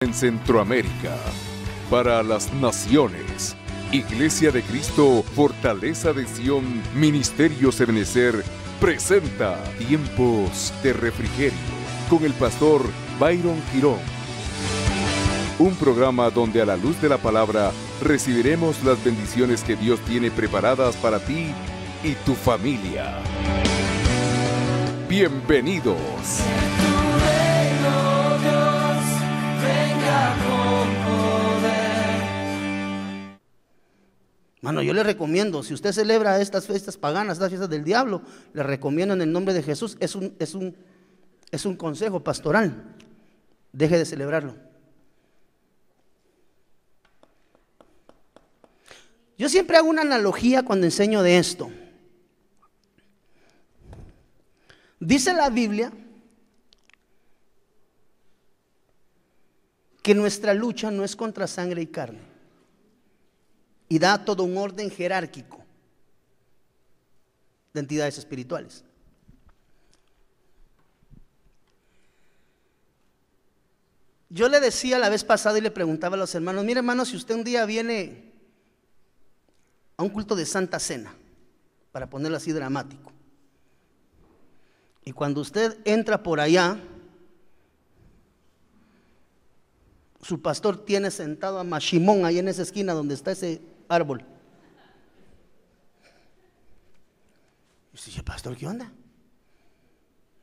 En Centroamérica, para las naciones, Iglesia de Cristo, Fortaleza de Sion, Ministerio Ebenecer, presenta Tiempos de Refrigerio con el pastor Byron Girón. Un programa donde a la luz de la palabra recibiremos las bendiciones que Dios tiene preparadas para ti y tu familia. Bienvenidos. Mano, yo le recomiendo, si usted celebra estas fiestas paganas, estas fiestas del diablo, le recomiendo en el nombre de Jesús, es un consejo pastoral. Deje de celebrarlo. Yo siempre hago una analogía cuando enseño de esto. Dice la Biblia que nuestra lucha no es contra sangre y carne, y da todo un orden jerárquico de entidades espirituales. Yo le decía la vez pasada y le preguntaba a los hermanos: mire, hermano, si usted un día viene a un culto de Santa Cena, para ponerlo así dramático, y cuando usted entra por allá, su pastor tiene sentado a Mashimón ahí en esa esquina donde está ese árbol. Y dice: pastor, ¿qué onda?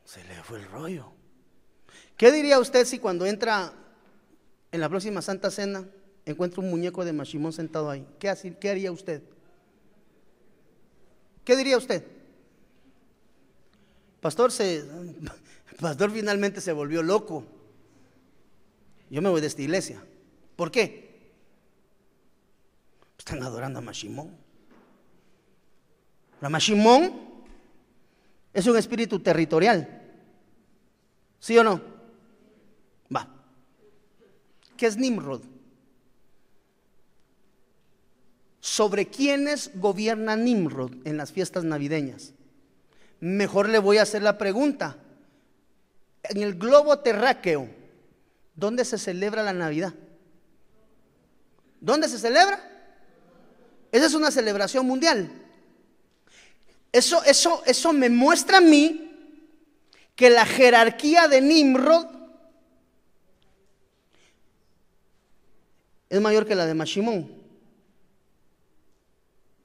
Se le fue el rollo. ¿Qué diría usted si cuando entra en la próxima Santa Cena encuentra un muñeco de Mashimón sentado ahí? ¿Qué haría usted? ¿Qué diría usted? Pastor finalmente se volvió loco. Yo me voy de esta iglesia. ¿Por qué? Están adorando a Mashimón. La Mashimón es un espíritu territorial. ¿Sí o no? Va. ¿Qué es Nimrod? ¿Sobre quiénes gobierna Nimrod en las fiestas navideñas? Mejor le voy a hacer la pregunta. En el globo terráqueo, ¿dónde se celebra la Navidad? ¿Dónde se celebra? Esa es una celebración mundial. Eso me muestra a mí que la jerarquía de Nimrod es mayor que la de Mashimón.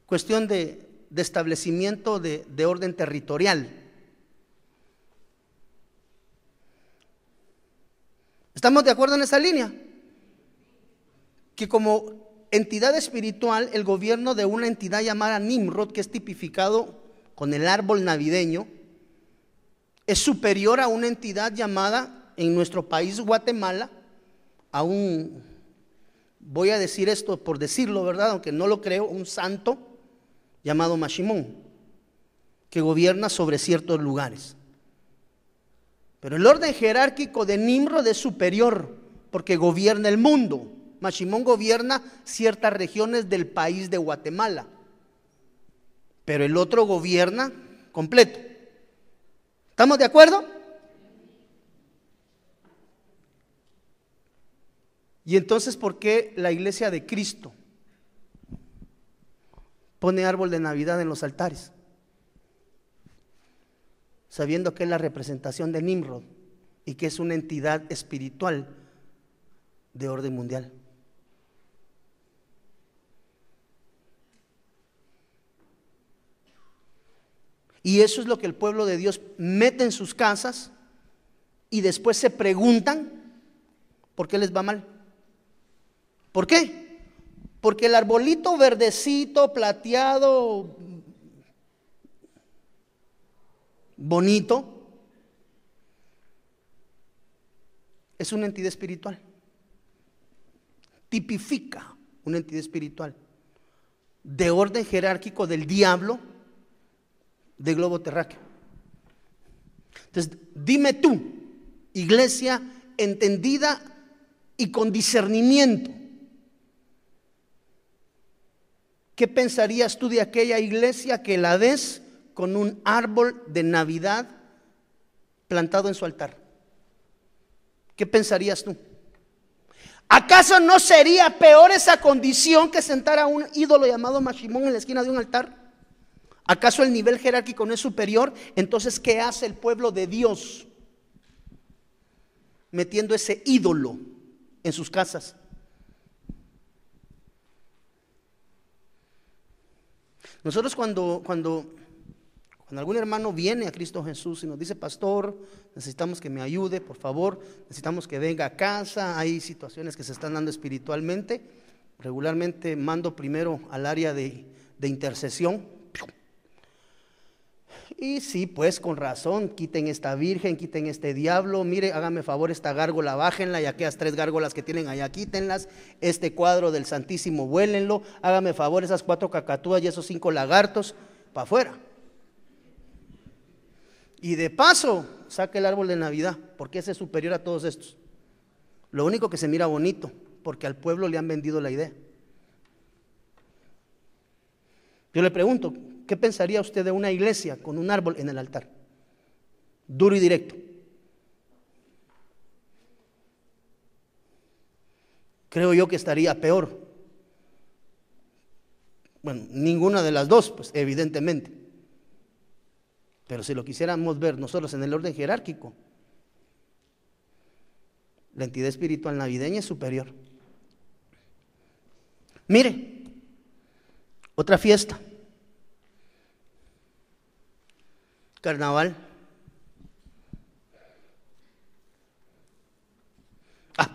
Cuestión de establecimiento de orden territorial. ¿Estamos de acuerdo en esa línea? Que como entidad espiritual, el gobierno de una entidad llamada Nimrod, que es tipificado con el árbol navideño, es superior a una entidad llamada en nuestro país, Guatemala, voy a decir esto por decirlo, ¿verdad? Aunque no lo creo, un santo llamado Mashimón, que gobierna sobre ciertos lugares. Pero el orden jerárquico de Nimrod es superior porque gobierna el mundo. Mashimón gobierna ciertas regiones del país de Guatemala, pero el otro gobierna completo. ¿Estamos de acuerdo? Y entonces, ¿por qué la Iglesia de Cristo pone árbol de Navidad en los altares? Sabiendo que es la representación de Nimrod y que es una entidad espiritual de orden mundial. Y eso es lo que el pueblo de Dios mete en sus casas y después se preguntan por qué les va mal. ¿Por qué? Porque el arbolito verdecito, plateado, bonito, es una entidad espiritual. Tipifica una entidad espiritual de orden jerárquico del diablo, de globo terráqueo. Entonces, dime tú, iglesia entendida y con discernimiento, ¿qué pensarías tú de aquella iglesia que la ves con un árbol de Navidad plantado en su altar? ¿Qué pensarías tú? ¿Acaso no sería peor esa condición que sentar a un ídolo llamado Mashimón en la esquina de un altar? ¿Acaso el nivel jerárquico no es superior? Entonces, ¿qué hace el pueblo de Dios metiendo ese ídolo en sus casas? Nosotros cuando algún hermano viene a Cristo Jesús y nos dice: pastor, necesitamos que me ayude, por favor, necesitamos que venga a casa, hay situaciones que se están dando espiritualmente, regularmente mando primero al área de intercesión. Y sí, pues con razón, quiten esta virgen, quiten este diablo, mire, hágame favor, esta gárgola bájenla, y aquellas 3 gárgolas que tienen allá quítenlas, este cuadro del Santísimo vuélenlo, hágame favor, esas 4 cacatúas y esos 5 lagartos, para afuera. Y de paso, saque el árbol de Navidad, porque ese es superior a todos estos. Lo único que se mira bonito, porque al pueblo le han vendido la idea. Yo le pregunto, ¿qué pensaría usted de una iglesia con un árbol en el altar? Duro y directo. Creo yo que estaría peor. Bueno, ninguna de las dos, pues evidentemente. Pero si lo quisiéramos ver nosotros en el orden jerárquico, la entidad espiritual navideña es superior. Mire, otra fiesta. Carnaval.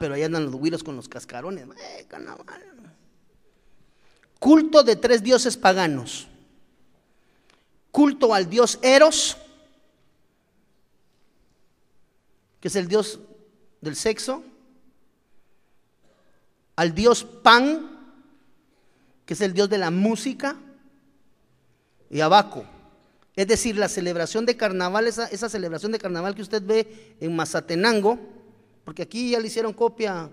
Pero allá andan los güiros con los cascarones. Carnaval. Culto de 3 dioses paganos. Culto al dios Eros, que es el dios del sexo. Al dios Pan, que es el dios de la música. Y a Baco. Es decir, la celebración de carnaval, esa celebración de carnaval que usted ve en Mazatenango, porque aquí ya le hicieron copia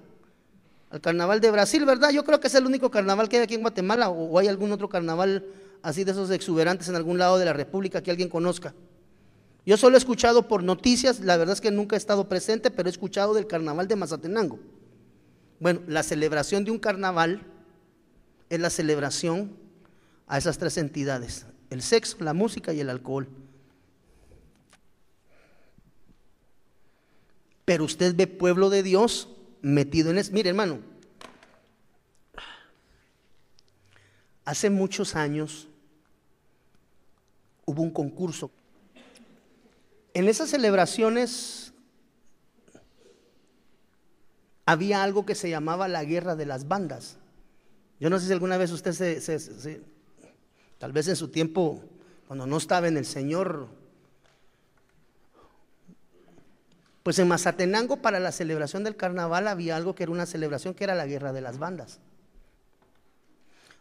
al carnaval de Brasil, ¿verdad? Yo creo que es el único carnaval que hay aquí en Guatemala, o hay algún otro carnaval así de esos exuberantes en algún lado de la República que alguien conozca. Yo solo he escuchado por noticias, la verdad es que nunca he estado presente, pero he escuchado del carnaval de Mazatenango. Bueno, la celebración de un carnaval es la celebración a esas 3 entidades: el sexo, la música y el alcohol. Pero usted ve pueblo de Dios metido en eso. Mire, hermano, hace muchos años hubo un concurso. En esas celebraciones había algo que se llamaba la guerra de las bandas. Yo no sé si alguna vez usted tal vez en su tiempo, cuando no estaba en el Señor, pues en Mazatenango para la celebración del carnaval había algo que era una celebración que era la guerra de las bandas.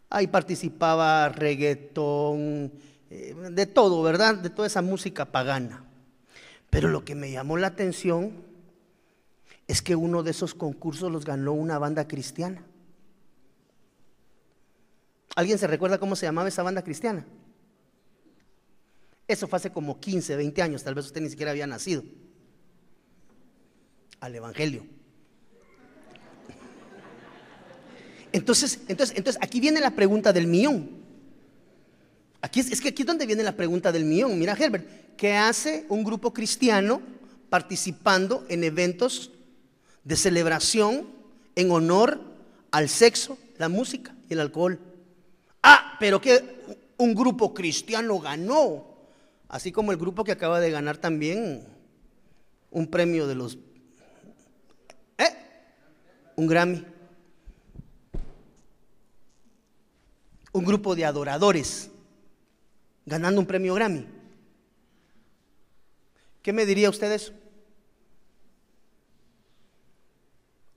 Ahí participaba reggaetón, de todo, ¿verdad? De toda esa música pagana. Pero lo que me llamó la atención es que uno de esos concursos los ganó una banda cristiana. ¿Alguien se recuerda cómo se llamaba esa banda cristiana? Eso fue hace como 15, 20 años, tal vez usted ni siquiera había nacido. Al Evangelio. Entonces aquí viene la pregunta del millón. Es que aquí es donde viene la pregunta del millón. Mira, Herbert, ¿qué hace un grupo cristiano participando en eventos de celebración en honor al sexo, la música y el alcohol? Pero que un grupo cristiano ganó, así como el grupo que acaba de ganar también un premio de los un Grammy. Un grupo de adoradores ganando un premio Grammy. ¿Qué me diría usted de eso?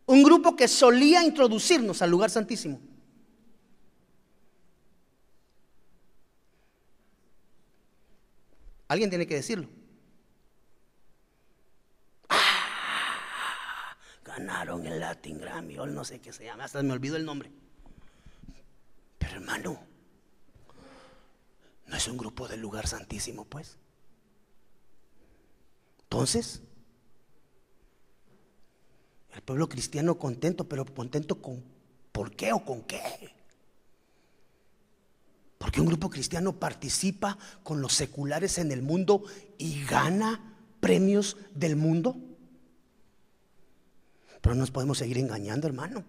Un grupo que solía introducirnos al lugar santísimo. Alguien tiene que decirlo. Ganaron el Latin Grammy, o no sé qué se llama, hasta me olvidó el nombre. Pero hermano, no es un grupo del lugar santísimo, pues. Entonces, El pueblo cristiano contento, pero contento con ¿por qué o con qué? Porque un grupo cristiano participa con los seculares en el mundo y gana premios del mundo. Pero no nos podemos seguir engañando, hermano.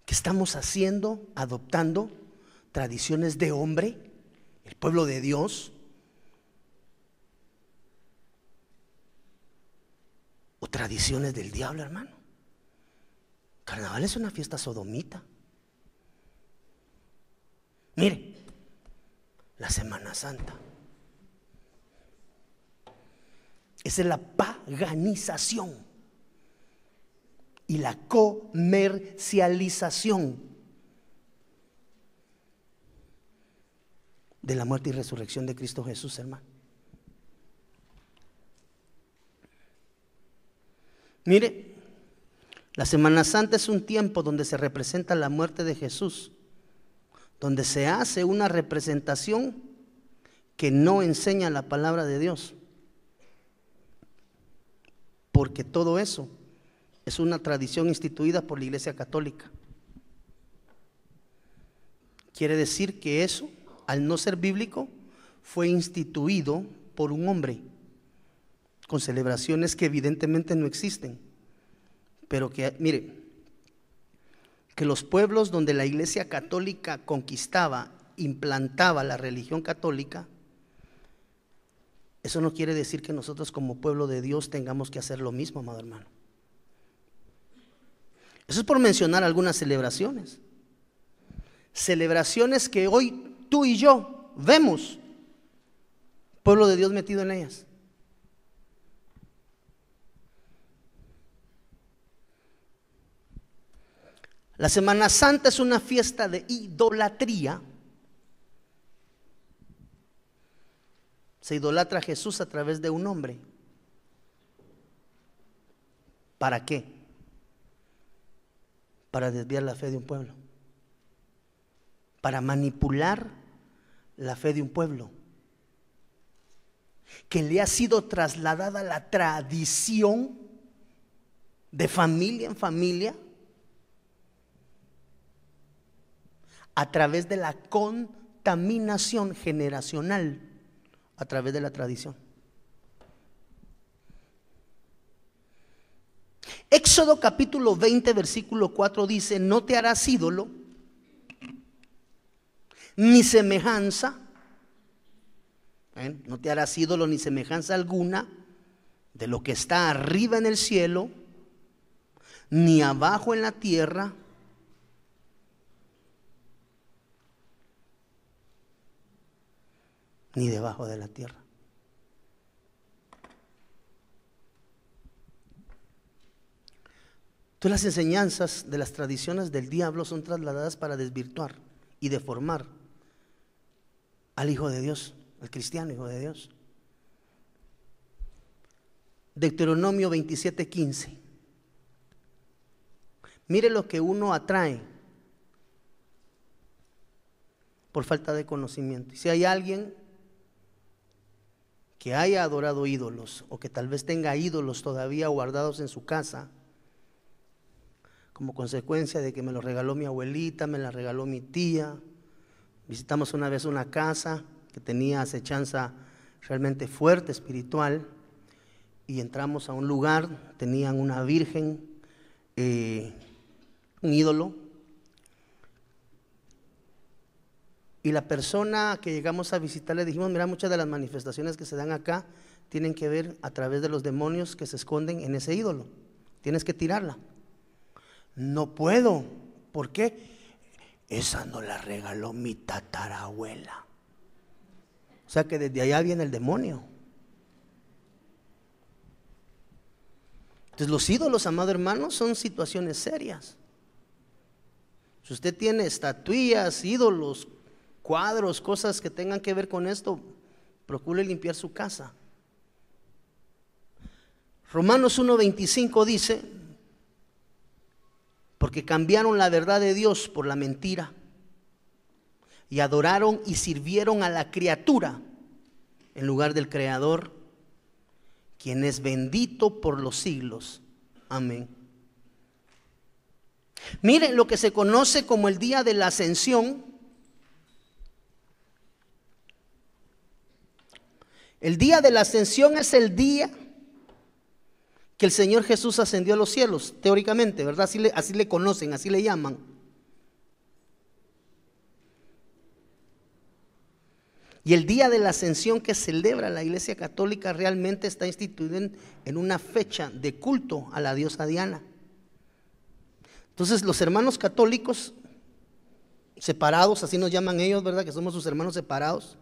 ¿Qué estamos haciendo? Adoptando tradiciones de hombre, el pueblo de Dios, o tradiciones del diablo, hermano. Carnaval es una fiesta sodomita. Mire, la Semana Santa. Esa es la paganización y la comercialización de la muerte y resurrección de Cristo Jesús, hermano. Mire, la Semana Santa es un tiempo donde se representa la muerte de Jesús, donde se hace una representación que no enseña la palabra de Dios, porque todo eso es una tradición instituida por la Iglesia Católica. Quiere decir que eso, al no ser bíblico, fue instituido por un hombre, con celebraciones que evidentemente no existen, pero que, mire, que los pueblos donde la Iglesia Católica conquistaba, implantaba la religión católica, eso no quiere decir que nosotros como pueblo de Dios tengamos que hacer lo mismo, amado hermano. Eso es por mencionar algunas celebraciones. Celebraciones que hoy tú y yo vemos, pueblo de Dios metido en ellas. La Semana Santa es una fiesta de idolatría. Se idolatra a Jesús a través de un hombre. ¿Para qué? Para desviar la fe de un pueblo, para manipular la fe de un pueblo, que le ha sido trasladada la tradición de familia en familia a través de la contaminación generacional, a través de la tradición. Éxodo capítulo 20 versículo 4 dice: no te harás ídolo ni semejanza, no te harás ídolo ni semejanza alguna de lo que está arriba en el cielo, ni abajo en la tierra, ni debajo de la tierra. Todas las enseñanzas de las tradiciones del diablo son trasladadas para desvirtuar y deformar al Hijo de Dios, al cristiano Hijo de Dios. Deuteronomio 27:15. Mire lo que uno atrae por falta de conocimiento. Y si hay alguien que haya adorado ídolos, o que tal vez tenga ídolos todavía guardados en su casa, como consecuencia de que me lo regaló mi abuelita, me la regaló mi tía. Visitamos una vez una casa que tenía acechanza realmente fuerte espiritual, y entramos a un lugar, tenían una virgen, un ídolo, y la persona que llegamos a visitar le dijimos: mira, muchas de las manifestaciones que se dan acá tienen que ver a través de los demonios que se esconden en ese ídolo, tienes que tirarla. No puedo. ¿Por qué? Esa no la regaló mi tatarabuela. O sea que desde allá viene el demonio. Entonces los ídolos, amado hermano, son situaciones serias. Si usted tiene estatuillas, ídolos, cuadros, cosas que tengan que ver con esto, procure limpiar su casa. Romanos 1:25 dice: porque cambiaron la verdad de Dios por la mentira, y adoraron y sirvieron a la criatura en lugar del Creador, quien es bendito por los siglos. Amén. Miren lo que se conoce como el día de la ascensión. El día de la ascensión es el día que el Señor Jesús ascendió a los cielos, teóricamente, ¿verdad? Así le conocen, así le llaman. Y el día de la ascensión que celebra la Iglesia Católica realmente está instituido en una fecha de culto a la diosa Diana. Entonces los hermanos católicos separados, así nos llaman ellos, ¿verdad? Que somos sus hermanos separados.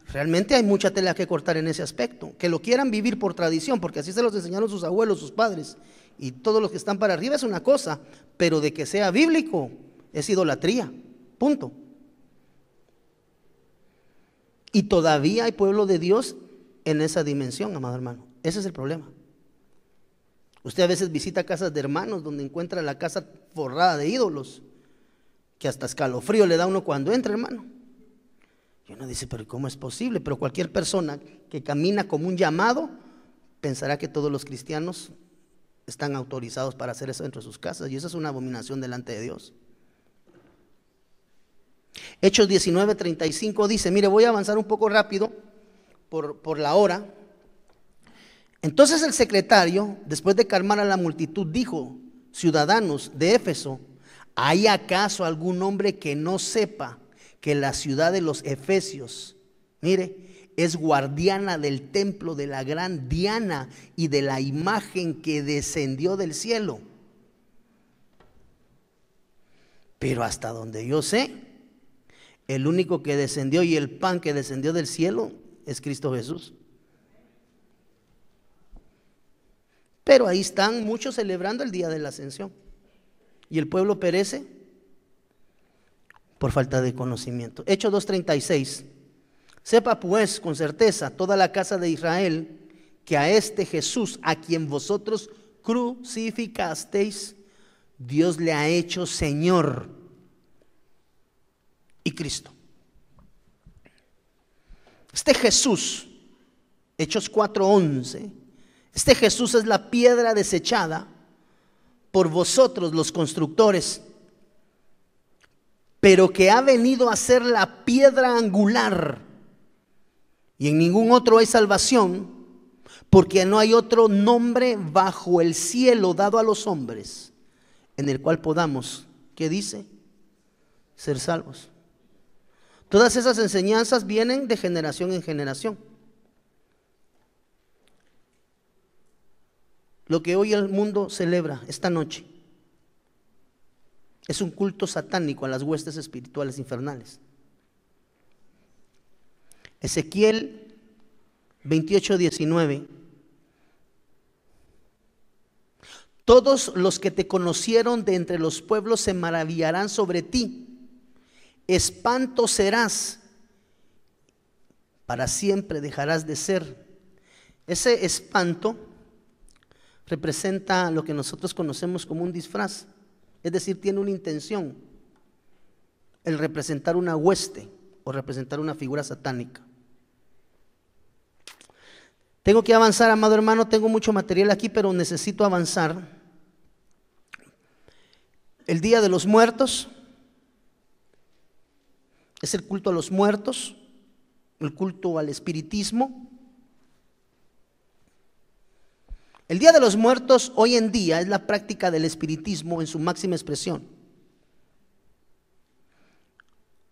Realmente hay mucha tela que cortar en ese aspecto. Que lo quieran vivir por tradición, porque así se los enseñaron sus abuelos, sus padres y todos los que están para arriba es una cosa, pero de que sea bíblico es idolatría, punto. Y todavía hay pueblo de Dios en esa dimensión, amado hermano. Ese es el problema. Usted a veces visita casas de hermanos donde encuentra la casa forrada de ídolos, que hasta escalofrío le da a uno cuando entra, hermano. Y uno dice, pero ¿cómo es posible? Pero cualquier persona que camina como un llamado pensará que todos los cristianos están autorizados para hacer eso dentro de sus casas, y eso es una abominación delante de Dios. Hechos 19:35 dice, mire, voy a avanzar un poco rápido por la hora. Entonces el secretario, después de calmar a la multitud, dijo: ciudadanos de Éfeso, ¿hay acaso algún hombre que no sepa que la ciudad de los efesios, mire, es guardiana del templo de la gran Diana y de la imagen que descendió del cielo? Pero hasta donde yo sé, el único que descendió y el pan que descendió del cielo es Cristo Jesús. Pero ahí están muchos celebrando el día de la ascensión, y el pueblo perece por falta de conocimiento. Hechos 2:36. Sepa pues con certeza toda la casa de Israel que a este Jesús, a quien vosotros crucificasteis, Dios le ha hecho Señor y Cristo. Este Jesús, Hechos 4:11, este Jesús es la piedra desechada por vosotros los constructores, pero que ha venido a ser la piedra angular, y en ningún otro hay salvación, porque no hay otro nombre bajo el cielo dado a los hombres en el cual podamos, ¿qué dice? Ser salvos. Todas esas enseñanzas vienen de generación en generación. Lo que hoy el mundo celebra esta noche es un culto satánico a las huestes espirituales infernales. Ezequiel 28:19. Todos los que te conocieron de entre los pueblos se maravillarán sobre ti. Espanto serás, para siempre dejarás de ser. Ese espanto representa lo que nosotros conocemos como un disfraz, es decir, tiene una intención, el representar una hueste o representar una figura satánica. Tengo que avanzar, amado hermano, tengo mucho material aquí, pero necesito avanzar. El Día de los Muertos es el culto a los muertos, el culto al espiritismo. El Día de los Muertos hoy en día es la práctica del espiritismo en su máxima expresión.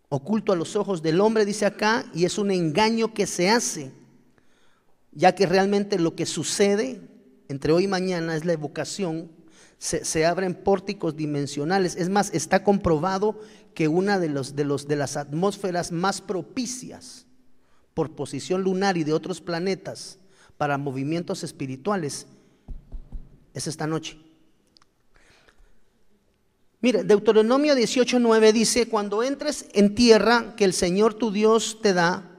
Oculto a los ojos del hombre, dice acá, y es un engaño que se hace, ya que realmente lo que sucede entre hoy y mañana es la evocación. Se abren pórticos dimensionales. Es más, está comprobado que una de las atmósferas más propicias por posición lunar y de otros planetas para movimientos espirituales es esta noche. Mire, Deuteronomio 18:9 dice: cuando entres en tierra que el Señor tu Dios te da,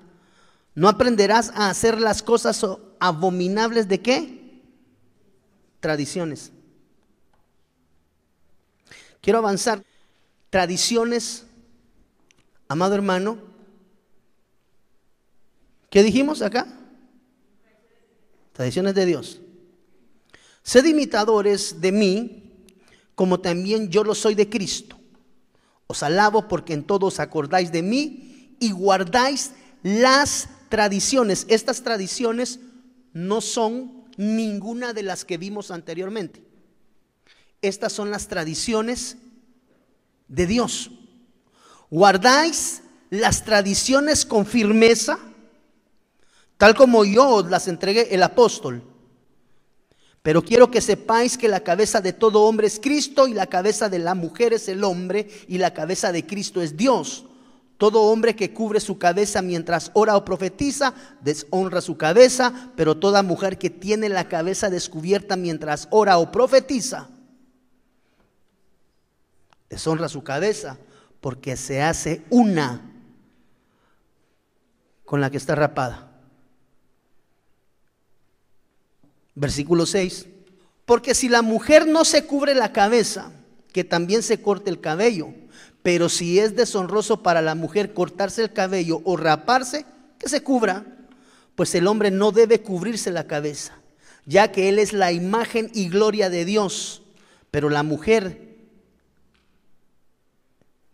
no aprenderás a hacer las cosas abominables de ¿qué? Tradiciones. Quiero avanzar. Tradiciones, amado hermano. ¿Qué dijimos acá? Tradiciones de Dios. Sed imitadores de mí, como también yo lo soy de Cristo. Os alabo porque en todo os acordáis de mí y guardáis las tradiciones. Estas tradiciones no son ninguna de las que vimos anteriormente. Estas son las tradiciones de Dios. Guardáis las tradiciones con firmeza, tal como yo os las entregué, el apóstol. Pero quiero que sepáis que la cabeza de todo hombre es Cristo, y la cabeza de la mujer es el hombre, y la cabeza de Cristo es Dios. Todo hombre que cubre su cabeza mientras ora o profetiza, deshonra su cabeza, pero toda mujer que tiene la cabeza descubierta mientras ora o profetiza, deshonra su cabeza, porque se hace una con la que está rapada. Versículo 6. Porque si la mujer no se cubre la cabeza, que también se corte el cabello. Pero si es deshonroso para la mujer cortarse el cabello o raparse, que se cubra. Pues el hombre no debe cubrirse la cabeza, ya que él es la imagen y gloria de Dios. Pero la mujer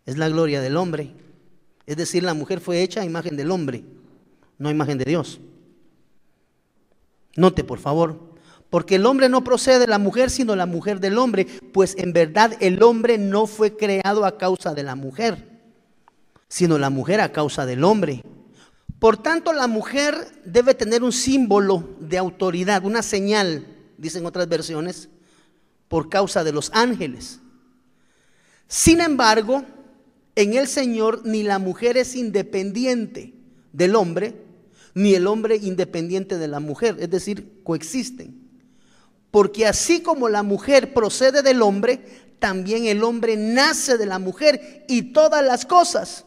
es la gloria del hombre. Es decir, la mujer fue hecha a imagen del hombre, no a imagen de Dios. Note, por favor. Porque el hombre no procede de la mujer, sino la mujer del hombre. Pues en verdad el hombre no fue creado a causa de la mujer, sino la mujer a causa del hombre. Por tanto, la mujer debe tener un símbolo de autoridad, una señal, dicen otras versiones, por causa de los ángeles. Sin embargo, en el Señor ni la mujer es independiente del hombre, ni el hombre independiente de la mujer, es decir, coexisten. Porque así como la mujer procede del hombre, también el hombre nace de la mujer, y todas las cosas.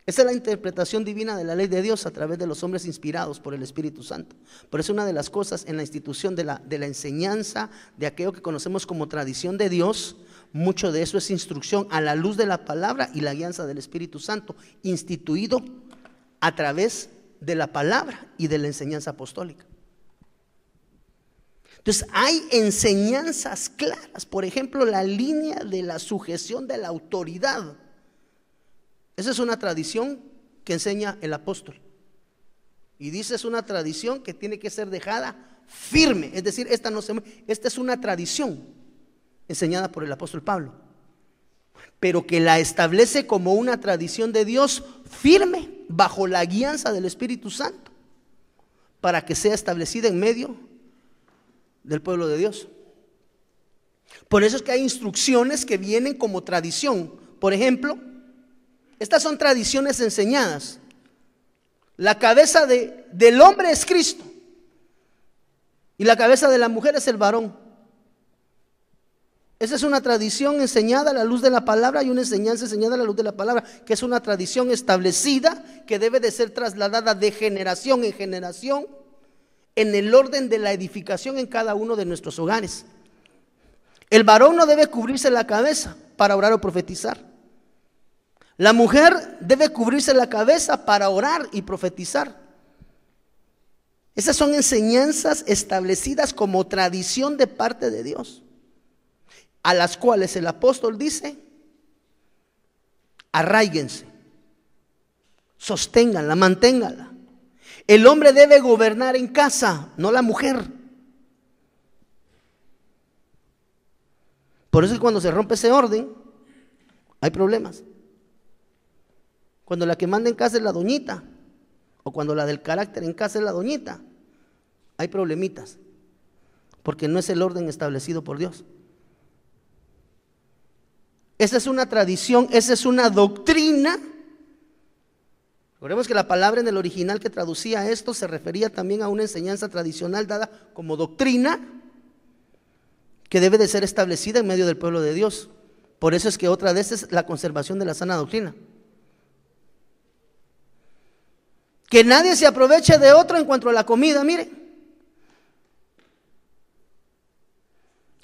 Esa es la interpretación divina de la ley de Dios a través de los hombres inspirados por el Espíritu Santo. Por eso una de las cosas en la institución de la enseñanza de aquello que conocemos como tradición de Dios, mucho de eso es instrucción a la luz de la palabra y la guianza del Espíritu Santo, instituido a través de la palabra y de la enseñanza apostólica. Entonces hay enseñanzas claras, por ejemplo, la línea de la sujeción de la autoridad. Esa es una tradición que enseña el apóstol. Y dice, es una tradición que tiene que ser dejada firme. Es decir, esta es una tradición enseñada por el apóstol Pablo, pero que la establece como una tradición de Dios firme, bajo la guianza del Espíritu Santo, para que sea establecida en medio del pueblo de Dios. Por eso es que hay instrucciones que vienen como tradición. Por ejemplo, estas son tradiciones enseñadas. La cabeza del hombre es Cristo, y la cabeza de la mujer es el varón. Esa es una tradición enseñada a la luz de la palabra, y una enseñanza enseñada a la luz de la palabra, que es una tradición establecida que debe de ser trasladada de generación en generación en el orden de la edificación en cada uno de nuestros hogares. El varón no debe cubrirse la cabeza para orar o profetizar. La mujer debe cubrirse la cabeza para orar y profetizar. Esas son enseñanzas establecidas como tradición de parte de Dios, a las cuales el apóstol dice: arraíguense, sosténganla, manténganla. El hombre debe gobernar en casa, no la mujer. Por eso es que cuando se rompe ese orden, hay problemas. Cuando la que manda en casa es la doñita, o cuando la del carácter en casa es la doñita, hay problemitas, porque no es el orden establecido por Dios. Esa es una tradición, esa es una doctrina. Recordemos que la palabra en el original que traducía esto se refería también a una enseñanza tradicional dada como doctrina, que debe de ser establecida en medio del pueblo de Dios. Por eso es que otra de estas es la conservación de la sana doctrina. Que nadie se aproveche de otro en cuanto a la comida. Mire,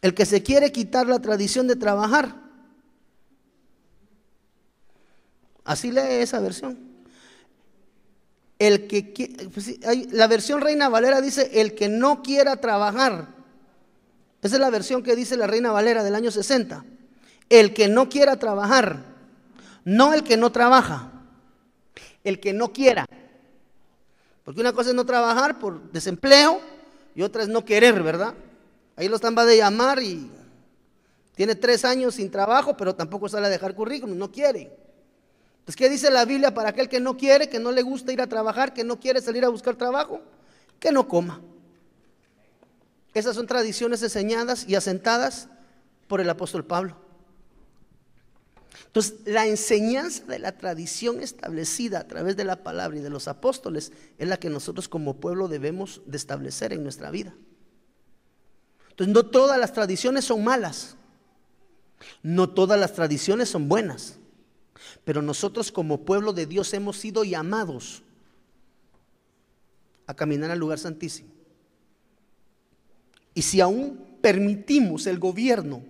el que se quiere quitar la tradición de trabajar, así lee esa versión. pues sí, la versión Reina Valera dice el que no quiera trabajar. Esa es la versión que dice la Reina Valera del año 60. El que no quiera trabajar, no el que no trabaja, el que no quiera. Porque una cosa es no trabajar por desempleo y otra es no querer, ¿verdad? Ahí lo están va de llamar y tiene 3 años sin trabajo, pero tampoco sale a dejar currículum, no quiere. Entonces, ¿qué dice la Biblia para aquel que no quiere, que no le gusta ir a trabajar, que no quiere salir a buscar trabajo? Que no coma. Esas son tradiciones enseñadas y asentadas por el apóstol Pablo. Entonces, la enseñanza de la tradición establecida a través de la palabra y de los apóstoles es la que nosotros como pueblo debemos de establecer en nuestra vida. Entonces, no todas las tradiciones son malas, no todas las tradiciones son buenas, pero nosotros como pueblo de Dios hemos sido llamados a caminar al lugar santísimo. Y si aún permitimos el gobierno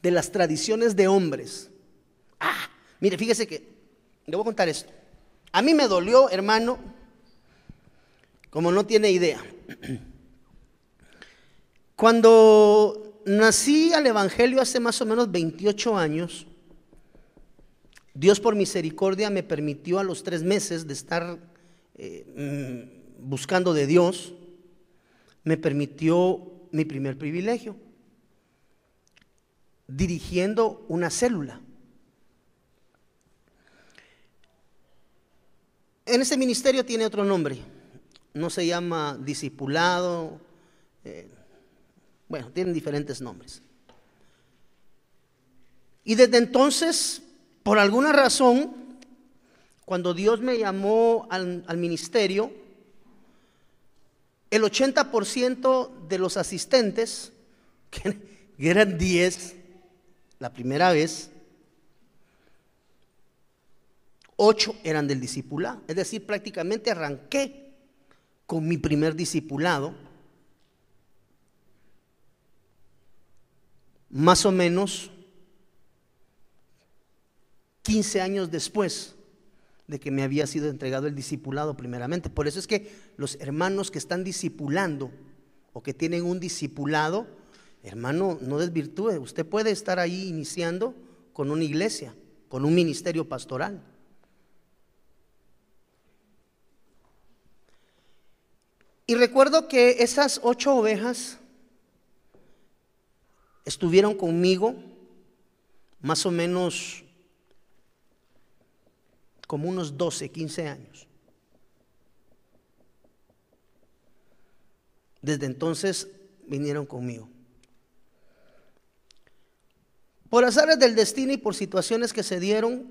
de las tradiciones de hombres, mire, fíjese que le voy a contar esto. A mí me dolió, hermano, como no tiene idea. Cuando nací al evangelio hace más o menos 28 años, Dios por misericordia me permitió a los 3 meses de estar buscando de Dios, me permitió mi primer privilegio, dirigiendo una célula. En ese ministerio tiene otro nombre, no se llama discipulado, bueno, tienen diferentes nombres. Y desde entonces, por alguna razón, cuando Dios me llamó al ministerio, el 80% de los asistentes, que eran 10 la primera vez, 8 eran del discipulado. Es decir, prácticamente arranqué con mi primer discipulado, más o menos 15 años después de que me había sido entregado el discipulado primeramente. Por eso es que los hermanos que están discipulando o que tienen un discipulado, hermano, no desvirtúe. Usted puede estar ahí iniciando con una iglesia, con un ministerio pastoral. Y recuerdo que esas 8 ovejas estuvieron conmigo más o menos como unos 12, 15 años. Desde entonces vinieron conmigo. Por azares del destino y por situaciones que se dieron,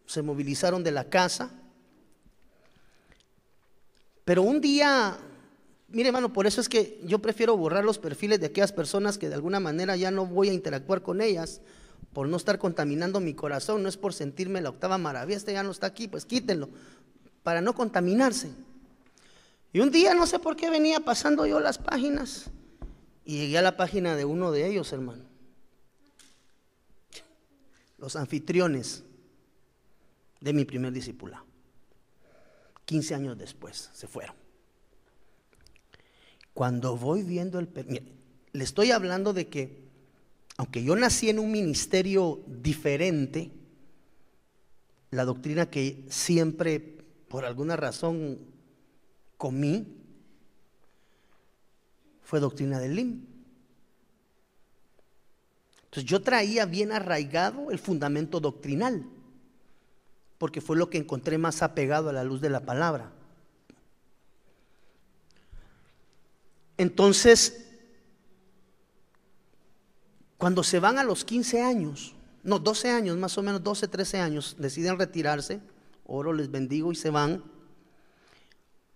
se movilizaron de la casa. Pero un día, mire hermano, por eso es que yo prefiero borrar los perfiles de aquellas personas que de alguna manera ya no voy a interactuar con ellas, por no estar contaminando mi corazón. No es por sentirme la octava maravilla, este ya no está aquí, pues quítenlo, para no contaminarse. Y un día no sé por qué venía pasando yo las páginas y llegué a la página de uno de ellos, hermano. Los anfitriones de mi primer discipulado. 15 años después se fueron. Cuando voy viendo mire, le estoy hablando de que aunque yo nací en un ministerio diferente, la doctrina que siempre por alguna razón comí fue doctrina del LIM. Entonces yo traía bien arraigado el fundamento doctrinal, porque fue lo que encontré más apegado a la luz de la palabra. Entonces, cuando se van a los 15 años, no, 12 años, más o menos 12, 13 años, deciden retirarse, oro, les bendigo y se van.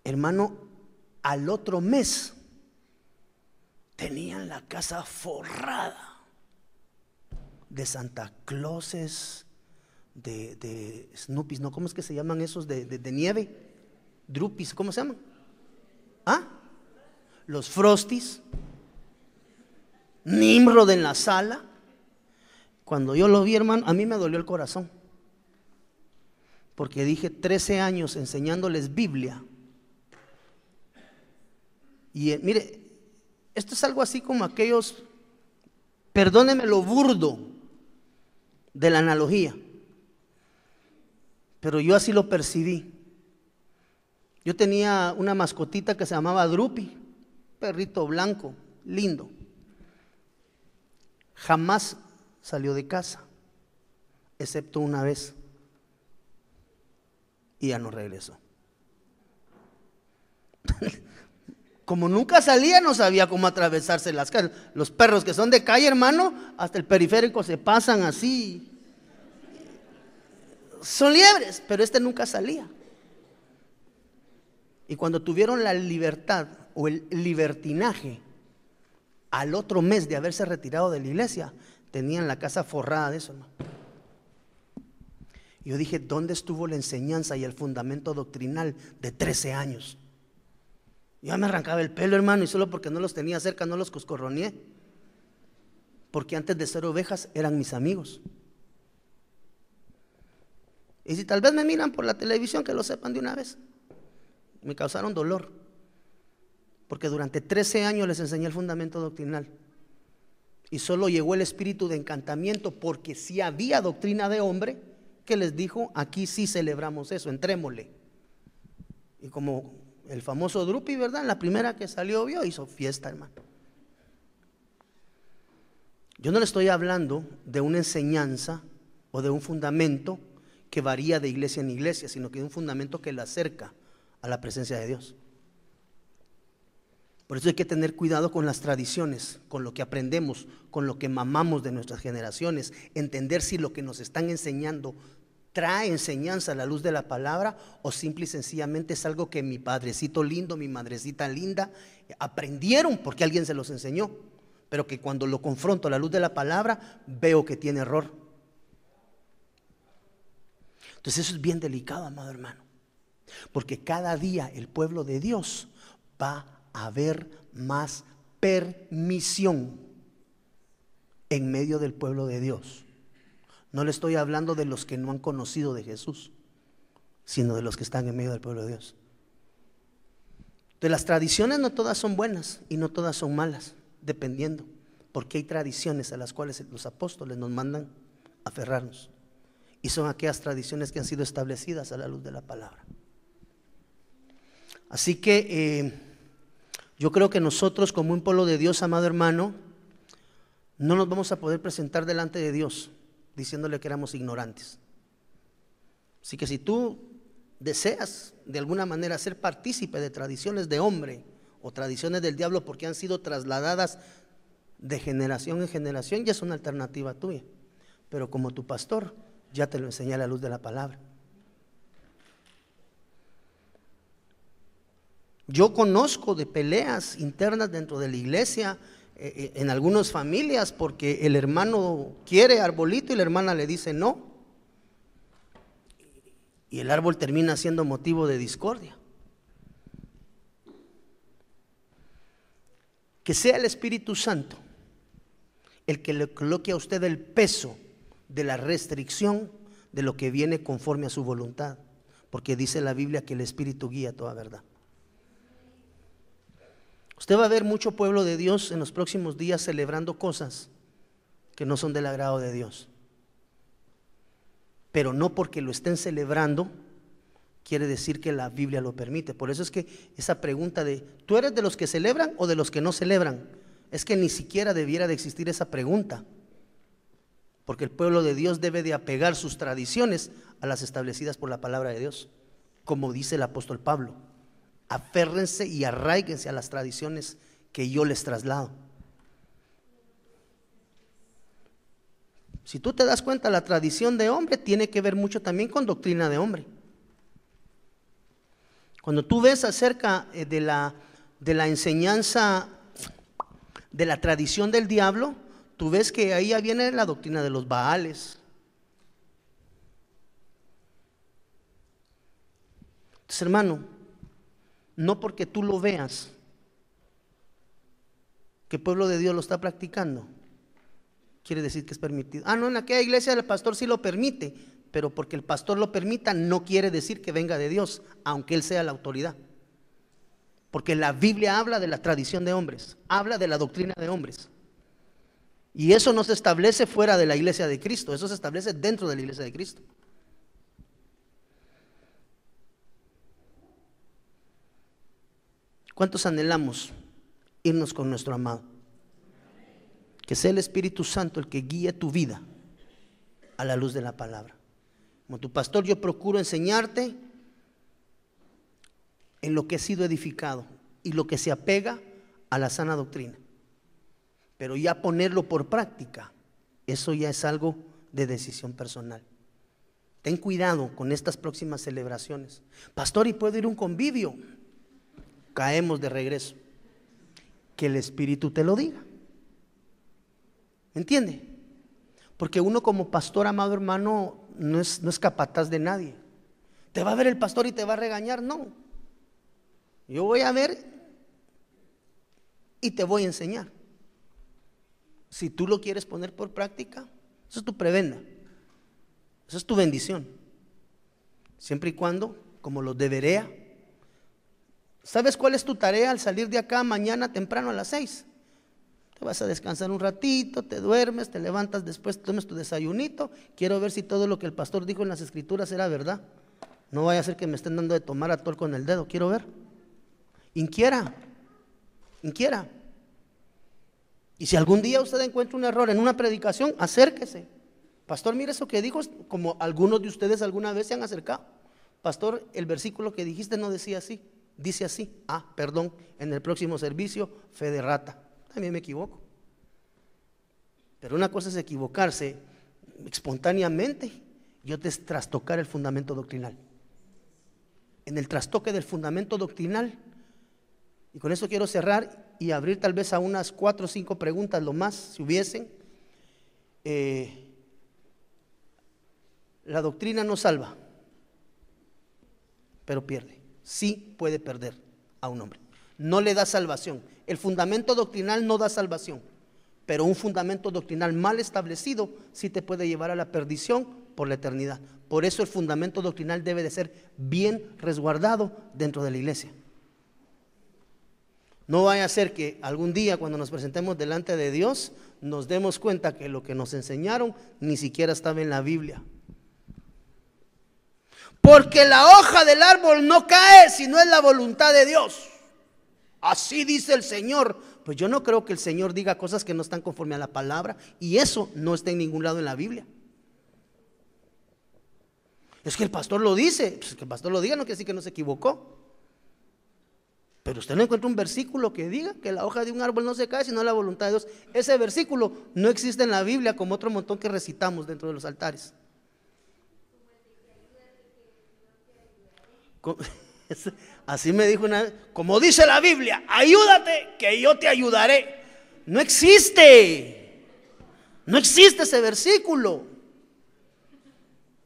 Hermano, al otro mes tenían la casa forrada de Santa Clauses, de Snoopys, ¿no? ¿Cómo es que se llaman esos de nieve? Drupis, ¿cómo se llaman? Los Frosties, Nimrod en la sala. Cuando yo lo vi, hermano, a mí me dolió el corazón, porque dije 13 años enseñándoles Biblia. Y mire, esto es algo así como aquellos, perdóneme lo burdo de la analogía, pero yo así lo percibí. Yo tenía una mascotita que se llamaba Drupi, perrito blanco, lindo. Jamás salió de casa, excepto una vez, y ya no regresó. Como nunca salía, no sabía cómo atravesarse las calles. Los perros que son de calle, hermano, hasta el periférico se pasan así. Son liebres, pero este nunca salía. Y cuando tuvieron la libertad o el libertinaje, al otro mes de haberse retirado de la iglesia, tenían la casa forrada de eso, hermano. Y yo dije, ¿dónde estuvo la enseñanza y el fundamento doctrinal de 13 años? Yo ya me arrancaba el pelo, hermano, y solo porque no los tenía cerca no los coscorroneé. Porque antes de ser ovejas eran mis amigos. Y si tal vez me miran por la televisión, que lo sepan de una vez. Me causaron dolor, porque durante 13 años les enseñé el fundamento doctrinal. Y solo llegó el espíritu de encantamiento, porque sí había doctrina de hombre que les dijo, aquí sí celebramos eso, entrémosle. Y como el famoso Drupi, ¿verdad? La primera que salió vio, hizo fiesta, hermano. Yo no le estoy hablando de una enseñanza o de un fundamento que varía de iglesia en iglesia, sino que de un fundamento que le acerca a la presencia de Dios. Por eso hay que tener cuidado con las tradiciones, con lo que aprendemos, con lo que mamamos de nuestras generaciones, entender si lo que nos están enseñando trae enseñanza a la luz de la palabra o simple y sencillamente es algo que mi padrecito lindo, mi madrecita linda aprendieron porque alguien se los enseñó, pero que cuando lo confronto a la luz de la palabra veo que tiene error. Entonces eso es bien delicado, amado hermano, porque cada día el pueblo de Dios va a haber más permisión en medio del pueblo de Dios. No le estoy hablando de los que no han conocido de Jesús, sino de los que están en medio del pueblo de Dios. De las tradiciones no todas son buenas y no todas son malas, dependiendo, porque hay tradiciones a las cuales los apóstoles nos mandan aferrarnos, y son aquellas tradiciones que han sido establecidas a la luz de la palabra. Así que yo creo que nosotros como un pueblo de Dios, amado hermano, no nos vamos a poder presentar delante de Dios diciéndole que éramos ignorantes. Así que si tú deseas de alguna manera ser partícipe de tradiciones de hombre o tradiciones del diablo porque han sido trasladadas de generación en generación, ya es una alternativa tuya. Pero como tu pastor, ya te lo enseñé a la luz de la palabra. Yo conozco de peleas internas dentro de la iglesia, en algunas familias, porque el hermano quiere arbolito y la hermana le dice no, y el árbol termina siendo motivo de discordia. Que sea el Espíritu Santo el que le coloque a usted el peso de la restricción de lo que viene conforme a su voluntad, porque dice la Biblia que el Espíritu guía toda verdad. Usted va a ver mucho pueblo de Dios en los próximos días celebrando cosas que no son del agrado de Dios, pero no porque lo estén celebrando quiere decir que la Biblia lo permite. Por eso es que esa pregunta de ¿tú eres de los que celebran o de los que no celebran? Es que ni siquiera debiera de existir esa pregunta, porque el pueblo de Dios debe de apegar sus tradiciones a las establecidas por la palabra de Dios, como dice el apóstol Pablo. Aférrense y arraíguense a las tradiciones que yo les traslado. Si tú te das cuenta, la tradición de hombre tiene que ver mucho también con doctrina de hombre. Cuando tú ves acerca de la enseñanza de la tradición del diablo, tú ves que ahí ya viene la doctrina de los Baales. Entonces, hermano, no porque tú lo veas que el pueblo de Dios lo está practicando quiere decir que es permitido. No, en aquella iglesia el pastor sí lo permite, pero porque el pastor lo permita no quiere decir que venga de Dios, aunque él sea la autoridad. Porque la Biblia habla de la tradición de hombres, habla de la doctrina de hombres. Y eso no se establece fuera de la iglesia de Cristo, eso se establece dentro de la iglesia de Cristo. ¿Cuántos anhelamos irnos con nuestro amado? Que sea el Espíritu Santo el que guíe tu vida a la luz de la palabra. Como tu pastor, yo procuro enseñarte en lo que he sido edificado y lo que se apega a la sana doctrina. Pero ya ponerlo por práctica, eso ya es algo de decisión personal. Ten cuidado con estas próximas celebraciones. Pastor, ¿y puedo ir a un convivio? Caemos de regreso. Que el Espíritu te lo diga. ¿Me entiende? Porque uno como pastor, amado hermano, no es capataz de nadie. ¿Te va a ver el pastor y te va a regañar? No. Yo voy a ver y te voy a enseñar. Si tú lo quieres poner por práctica, eso es tu prebenda, eso es tu bendición. Siempre y cuando, como los de Berea. ¿Sabes cuál es tu tarea al salir de acá mañana temprano a las 6? Te vas a descansar un ratito, te duermes, te levantas después, tomes tu desayunito. Quiero ver si todo lo que el pastor dijo en las escrituras era verdad. No vaya a ser que me estén dando de tomar atol con el dedo, quiero ver. Inquiera. Y si algún día usted encuentra un error en una predicación, acérquese. Pastor, mire eso que dijo, como algunos de ustedes alguna vez se han acercado. Pastor, el versículo que dijiste no decía así, dice así. Perdón, en el próximo servicio, fe de rata. También me equivoco. Pero una cosa es equivocarse espontáneamente y otra es trastocar el fundamento doctrinal. En el trastoque del fundamento doctrinal, y con eso quiero cerrar y abrir tal vez a unas 4 o 5 preguntas, lo más, si hubiesen. La doctrina no salva, pero pierde. Sí puede perder a un hombre. No le da salvación. El fundamento doctrinal no da salvación, pero un fundamento doctrinal mal establecido sí te puede llevar a la perdición por la eternidad. Por eso el fundamento doctrinal debe de ser bien resguardado dentro de la iglesia. No vaya a ser que algún día cuando nos presentemos delante de Dios nos demos cuenta que lo que nos enseñaron ni siquiera estaba en la Biblia. Porque la hoja del árbol no cae si no es la voluntad de Dios. Así dice el Señor. Pues yo no creo que el Señor diga cosas que no están conforme a la palabra, y eso no está en ningún lado en la Biblia. Es que el pastor lo dice. Pues que el pastor lo diga no quiere decir que no se equivocó. Pero usted no encuentra un versículo que diga que la hoja de un árbol no se cae sino la voluntad de Dios. Ese versículo no existe en la Biblia, como otro montón que recitamos dentro de los altares. Así me dijo una vez, como dice la Biblia, ayúdate que yo te ayudaré. No existe ese versículo.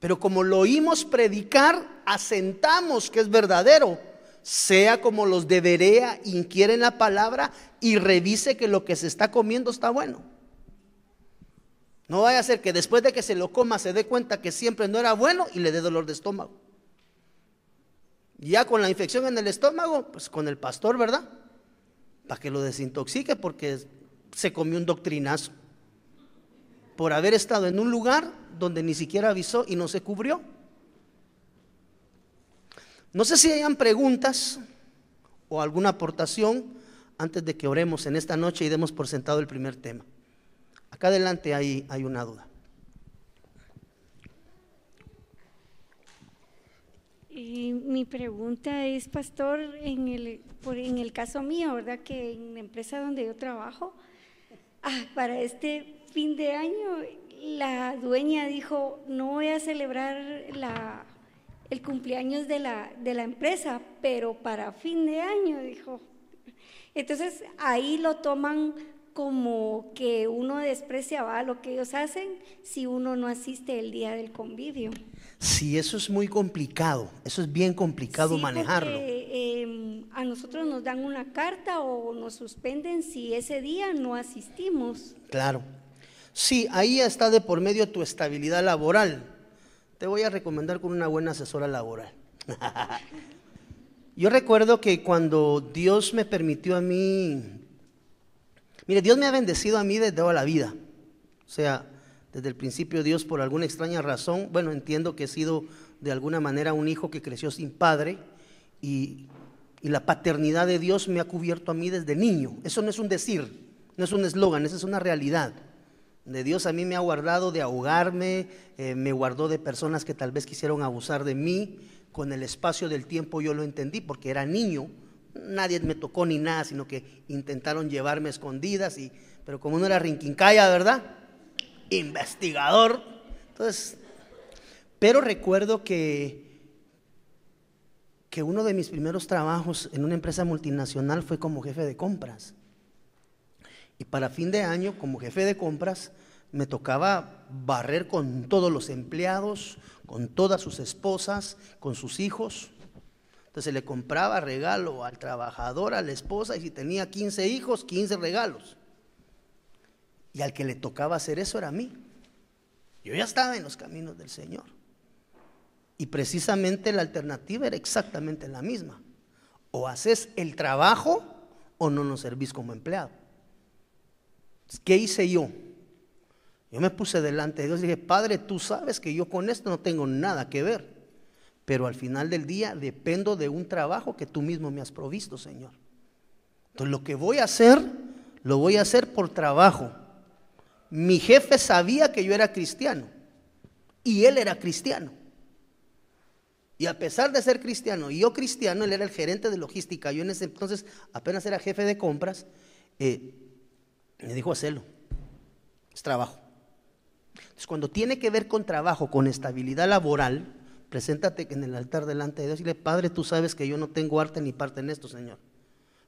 Pero como lo oímos predicar, asentamos que es verdadero. Sea como los de Berea, inquiere en la palabra y revise que lo que se está comiendo está bueno. No vaya a ser que después de que se lo coma se dé cuenta que siempre no era bueno y le dé dolor de estómago. Ya con la infección en el estómago, pues con el pastor, ¿verdad? Para que lo desintoxique, porque se comió un doctrinazo por haber estado en un lugar donde ni siquiera avisó y no se cubrió. No sé si hayan preguntas o alguna aportación antes de que oremos en esta noche y demos por sentado el primer tema. Acá adelante hay una duda. Mi pregunta es, pastor, en el caso mío, ¿verdad? Que en la empresa donde yo trabajo, para este fin de año, la dueña dijo, no voy a celebrar el cumpleaños de la empresa, pero para fin de año, dijo. Entonces ahí lo toman como que uno desprecia lo que ellos hacen si uno no asiste el día del convivio. Sí, eso es muy complicado, eso es bien complicado manejarlo. Porque, a nosotros nos dan una carta o nos suspenden si ese día no asistimos. Claro, sí, ahí está de por medio tu estabilidad laboral. te voy a recomendar con una buena asesora laboral. Yo recuerdo que cuando Dios me permitió a mí, mire, Dios me ha bendecido a mí desde toda la vida. O sea, desde el principio Dios, por alguna extraña razón, bueno, entiendo que he sido de alguna manera un hijo que creció sin padre, y la paternidad de Dios me ha cubierto a mí desde niño. Eso no es un decir, no es un eslogan, esa es una realidad. De Dios a mí me ha guardado de ahogarme, me guardó de personas que tal vez quisieron abusar de mí. Con el espacio del tiempo yo lo entendí porque era niño, nadie me tocó ni nada, sino que intentaron llevarme a escondidas, pero como no era rinquincaya, ¿verdad? Investigador. Entonces, pero recuerdo que uno de mis primeros trabajos en una empresa multinacional fue como jefe de compras. Y para fin de año, como jefe de compras, me tocaba barrer con todos los empleados, con todas sus esposas, con sus hijos. Entonces le compraba regalo al trabajador, a la esposa, y si tenía 15 hijos, 15 regalos. Y al que le tocaba hacer eso era a mí. Yo ya estaba en los caminos del Señor. Y precisamente la alternativa era exactamente la misma. O haces el trabajo o no nos servís como empleado. ¿Qué hice yo? Yo me puse delante de Dios y dije, Padre, tú sabes que yo con esto no tengo nada que ver, pero al final del día dependo de un trabajo que tú mismo me has provisto, Señor. Entonces lo que voy a hacer, lo voy a hacer por trabajo. Mi jefe sabía que yo era cristiano y él era cristiano. Y a pesar de ser cristiano y yo cristiano, él era el gerente de logística. Yo en ese entonces apenas era jefe de compras. Me dijo, hacelo, es trabajo. Entonces cuando tiene que ver con trabajo, con estabilidad laboral, preséntate en el altar delante de Dios y dile, Padre, tú sabes que yo no tengo arte ni parte en esto, Señor,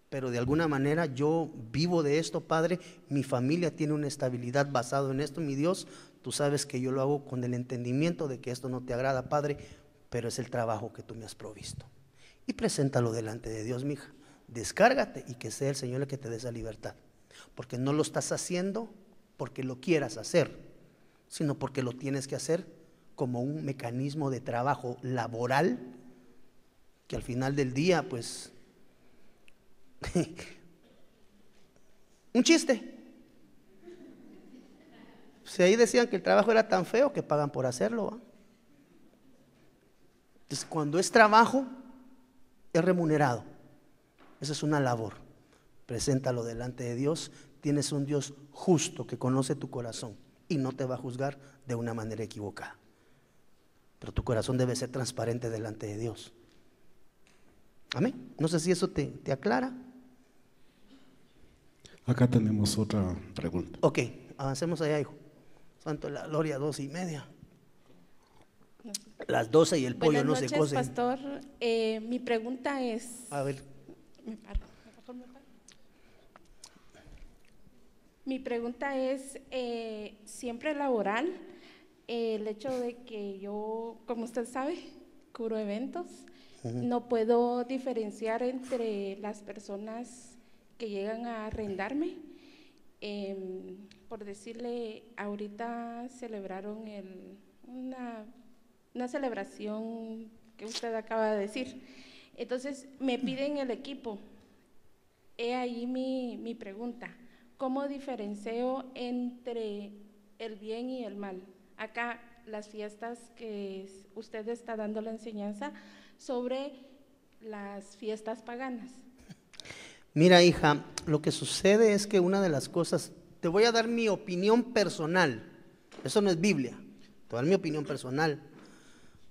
pero de alguna manera yo vivo de esto, Padre, mi familia tiene una estabilidad basada en esto, mi Dios, tú sabes que yo lo hago con el entendimiento de que esto no te agrada, Padre, pero es el trabajo que tú me has provisto. Y preséntalo delante de Dios, mija, descárgate y que sea el Señor el que te dé esa libertad. Porque no lo estás haciendo porque lo quieras hacer, sino porque lo tienes que hacer como un mecanismo de trabajo laboral que al final del día, pues, un chiste. Si ahí decían que el trabajo era tan feo que pagan por hacerlo, ¿va? Entonces, cuando es trabajo, es remunerado. Esa es una labor. Preséntalo delante de Dios. Tienes un Dios justo que conoce tu corazón y no te va a juzgar de una manera equivocada. Pero tu corazón debe ser transparente delante de Dios. Amén. No sé si eso te aclara. Acá tenemos otra pregunta. Ok, avancemos allá, hijo. Santo de la gloria, 2:30. Las 12 y el pollo no se cocen. Buenas noches, pastor. Mi pregunta es… A ver. Me paro. Mi pregunta es, siempre laboral, el hecho de que yo, como usted sabe, cubro eventos, no puedo diferenciar entre las personas que llegan a arrendarme. Por decirle, ahorita celebraron una celebración que usted acaba de decir. Entonces, me piden el equipo. He ahí mi pregunta. ¿Cómo diferencio entre el bien y el mal? Acá las fiestas que usted está dando la enseñanza sobre las fiestas paganas. Mira, hija, lo que sucede es que una de las cosas, te voy a dar mi opinión personal, eso no es Biblia, te voy a dar mi opinión personal.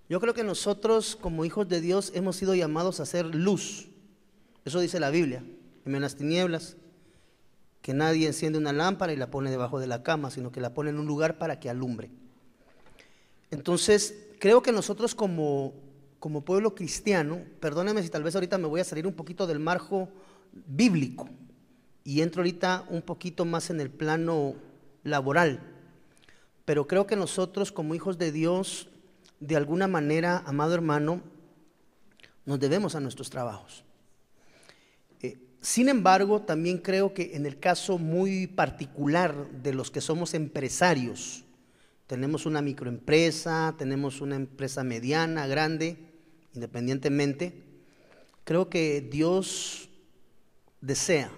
Yo creo que nosotros como hijos de Dios hemos sido llamados a hacer luz, eso dice la Biblia, en las tinieblas. Que nadie enciende una lámpara y la pone debajo de la cama, sino que la pone en un lugar para que alumbre. Entonces, creo que nosotros como pueblo cristiano, perdónenme si tal vez ahorita me voy a salir un poquito del marco bíblico y entro ahorita un poquito más en el plano laboral, pero creo que nosotros como hijos de Dios, de alguna manera, amado hermano, nos debemos a nuestros trabajos. Sin embargo, también creo que en el caso muy particular de los que somos empresarios, tenemos una microempresa, tenemos una empresa mediana, grande, independientemente, creo que Dios desea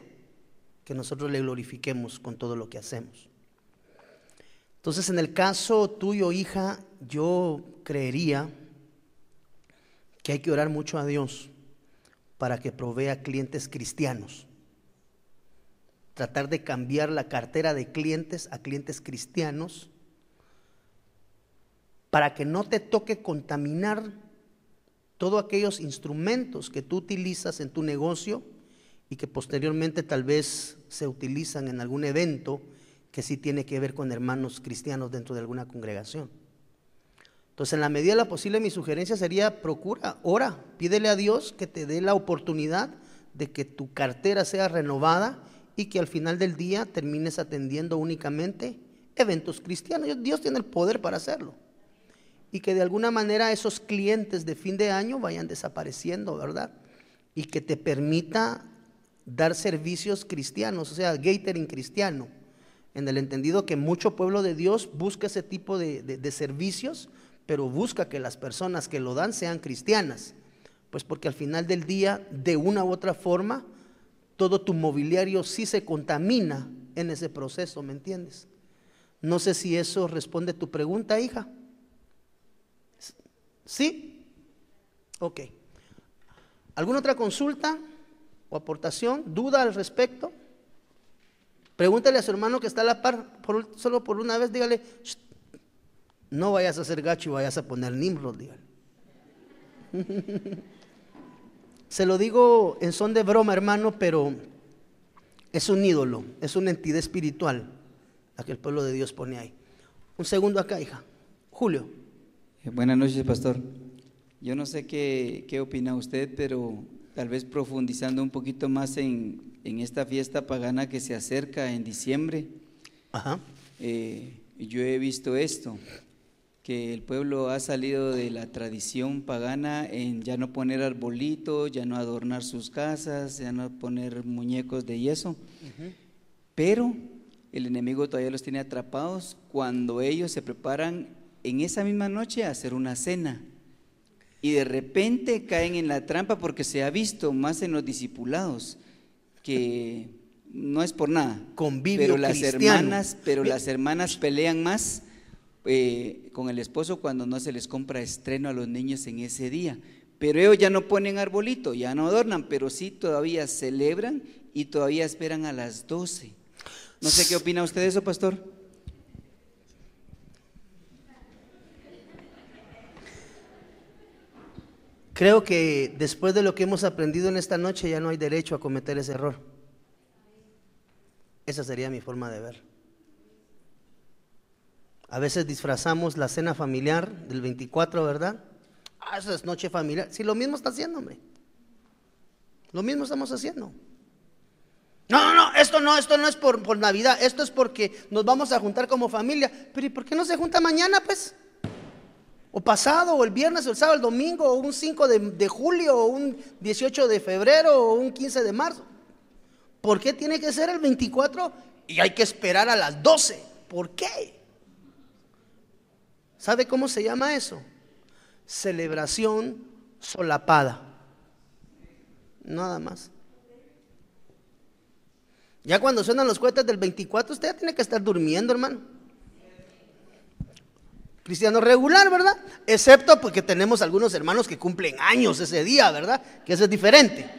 que nosotros le glorifiquemos con todo lo que hacemos. Entonces, en el caso tuyo, hija, yo creería que hay que orar mucho a Dios para que provea clientes cristianos. Tratar de cambiar la cartera de clientes a clientes cristianos para que no te toque contaminar todos aquellos instrumentos que tú utilizas en tu negocio y que posteriormente tal vez se utilizan en algún evento que sí tiene que ver con hermanos cristianos dentro de alguna congregación. Entonces, en la medida de lo posible, mi sugerencia sería: procura, ora, pídele a Dios que te dé la oportunidad de que tu cartera sea renovada y que al final del día termines atendiendo únicamente eventos cristianos. Dios tiene el poder para hacerlo. Y que de alguna manera esos clientes de fin de año vayan desapareciendo, ¿verdad? Y que te permita dar servicios cristianos, o sea, catering cristiano, en el entendido que mucho pueblo de Dios busca ese tipo de servicios, pero busca que las personas que lo dan sean cristianas, pues porque al final del día, de una u otra forma, todo tu mobiliario sí se contamina en ese proceso, ¿me entiendes? No sé si eso responde a tu pregunta, hija. ¿Sí? Ok. ¿Alguna otra consulta o aportación, duda al respecto? Pregúntale a su hermano que está a la par, solo por una vez, dígale: no vayas a hacer gacho y vayas a poner Nimrod, dígale. Se lo digo en son de broma, hermano, pero es un ídolo, es una entidad espiritual la que el pueblo de Dios pone ahí. Un segundo acá, hija. Julio. Buenas noches, pastor. Yo no sé qué opina usted, pero tal vez profundizando un poquito más en esta fiesta pagana que se acerca en diciembre. Ajá. Yo he visto esto, que el pueblo ha salido de la tradición pagana en ya no poner arbolitos, ya no adornar sus casas, ya no poner muñecos de yeso, pero el enemigo todavía los tiene atrapados cuando ellos se preparan en esa misma noche a hacer una cena. Y de repente caen en la trampa, porque se ha visto más en los discipulados, que no es por nada, convivio pero las cristiano. las hermanas pelean más con el esposo cuando no se les compra estreno a los niños en ese día. Pero ellos ya no ponen arbolito, ya no adornan, pero sí todavía celebran y todavía esperan a las 12. No sé qué opina usted de eso, pastor. Creo que después de lo que hemos aprendido en esta noche ya no hay derecho a cometer ese error. Esa sería mi forma de ver. A veces disfrazamos la cena familiar del 24, ¿verdad? Ah, esa es noche familiar. Sí, lo mismo está haciendo, hombre. Lo mismo estamos haciendo. No, esto no es por Navidad, esto es porque nos vamos a juntar como familia. Pero ¿y por qué no se junta mañana, pues? O pasado, o el viernes, o el sábado, el domingo, o un 5 de julio, o un 18 de febrero, o un 15 de marzo. ¿Por qué tiene que ser el 24 y hay que esperar a las 12? ¿Por qué? ¿Sabe cómo se llama eso? Celebración solapada. Nada más. Ya cuando suenan los cohetes del 24, usted ya tiene que estar durmiendo, hermano. Cristiano regular, ¿verdad? Excepto porque tenemos algunos hermanos que cumplen años ese día, ¿verdad? Que eso es diferente.